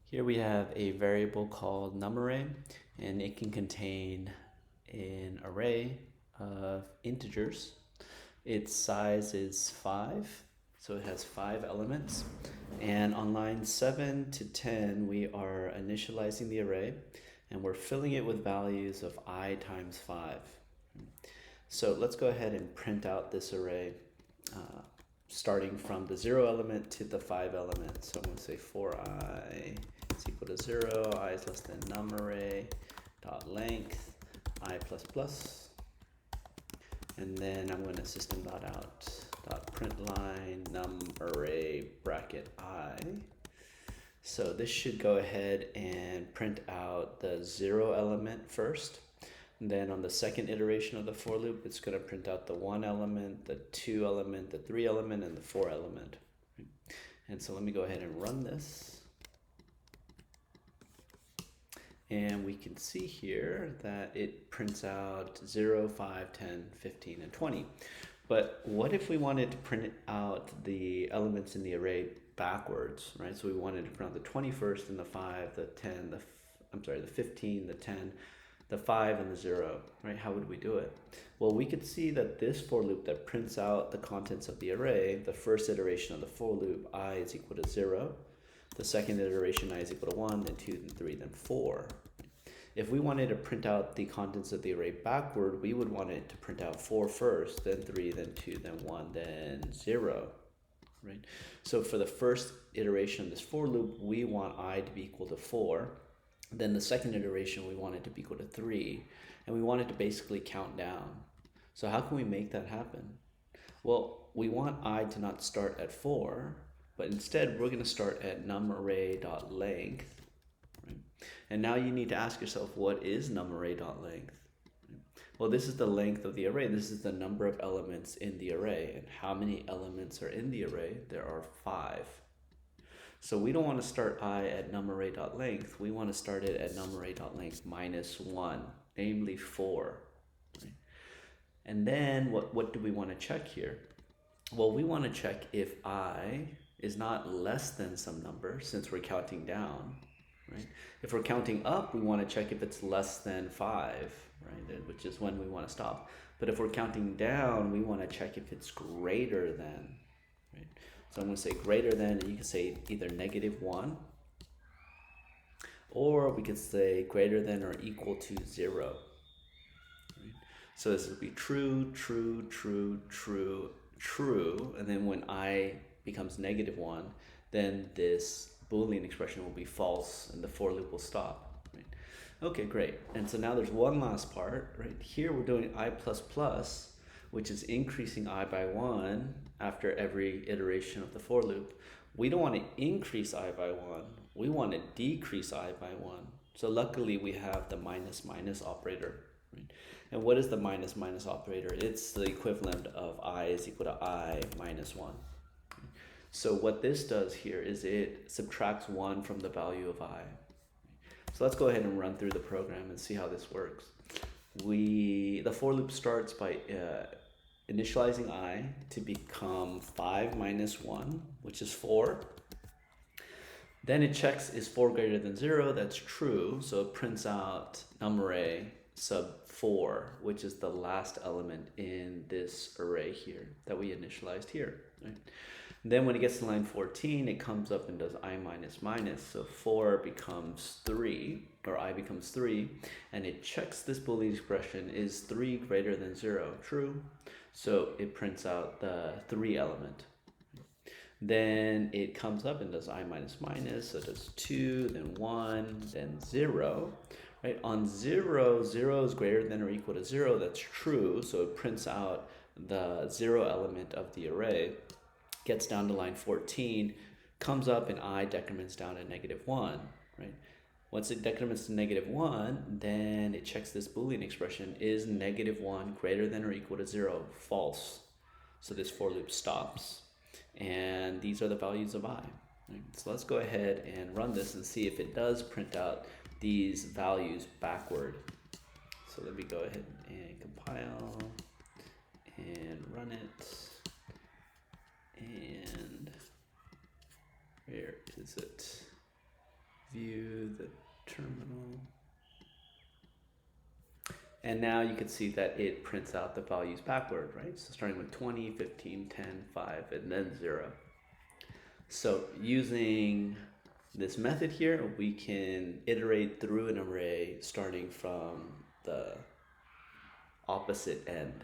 Here we have a variable called numArray, and it can contain an array of integers. Its size is 5, so it has 5 elements. And on lines 7 to 10, we are initializing the array, and we're filling it with values of I times 5. So let's go ahead and print out this array, starting from the 0 element to the 5 element. So I'm going to say for I is equal to 0, I is less than numArray dot length I plus plus, and then I'm going to system.out dot println numArray bracket I. So this should go ahead and print out the 0 element first. And then on the second iteration of the for loop, it's going to print out the 1 element, the 2 element, the 3 element, and the 4 element. And so let me go ahead and run this. And we can see here that it prints out 0, 5, 10, 15, and 20. But what if we wanted to print out the elements in the array backwards, right? So we wanted to print out the 21st and the 5, the 10, the 15, the 10, the 5, and the 0, right? How would we do it? Well, we could see that this for loop that prints out the contents of the array, the first iteration of the for loop, I is equal to 0. The second iteration, I is equal to 1, then 2, then 3, then 4. If we wanted to print out the contents of the array backward, we would want it to print out 4 first, then 3, then 2, then 1, then 0. Right? So for the first iteration of this for loop, we want I to be equal to 4. Then the second iteration, we want it to be equal to 3. And we want it to basically count down. So how can we make that happen? Well, we want I to not start at 4, but instead we're going to start at numArray.length. Right? And now you need to ask yourself, what is numArray.length? Well, this is the length of the array. This is the number of elements in the array. And how many elements are in the array? There are 5. So we don't want to start I at numArray.length. We want to start it at numArray.length minus 1, namely 4. Right? And then what do we want to check here? Well, we want to check if I is not less than some number, since we're counting down. Right? If we're counting up, we want to check if it's less than 5, right? Which is when we want to stop. But if we're counting down, we want to check if it's greater than. Right? So I'm going to say greater than, and you can say either -1, or we could say greater than or equal to 0. Right? So this would be true, true, true, true, true, and then when I becomes -1, then this Boolean expression will be false and the for loop will stop. Right? Okay, great. And so now there's one last part. Right here we're doing I plus plus, which is increasing I by 1 after every iteration of the for loop. We don't want to increase I by 1. We want to decrease I by 1. So luckily we have the minus minus operator. Right? And what is the minus minus operator? It's the equivalent of I is equal to I minus 1. So what this does here is it subtracts 1 from the value of I. So let's go ahead and run through the program and see how this works. The for loop starts by initializing I to become 5 minus 1, which is 4. Then it checks is 4 greater than 0. That's true. So it prints out numArray sub 4, which is the last element in this array here that we initialized here. Right? Then when it gets to line 14, it comes up and does I minus minus. So 4 becomes 3, or I becomes 3, and it checks this Boolean expression, is 3 greater than 0? True. So it prints out the 3 element. Then it comes up and does I minus minus, so it does 2, then 1, then 0. Right? On 0, 0 is greater than or equal to 0. That's true. So it prints out the 0 element of the array. Gets down to line 14, comes up, and I decrements down to -1, right? Once it decrements to -1, then it checks this Boolean expression, is -1 greater than or equal to 0? False. So this for loop stops. And these are the values of I. Right? So let's go ahead and run this and see if it does print out these values backward. So let me go ahead and compile and run it. And where is it? view the terminal. And now you can see that it prints out the values backward, right? So starting with 20, 15, 10, 5, and then 0. So using this method here, we can iterate through an array starting from the opposite end.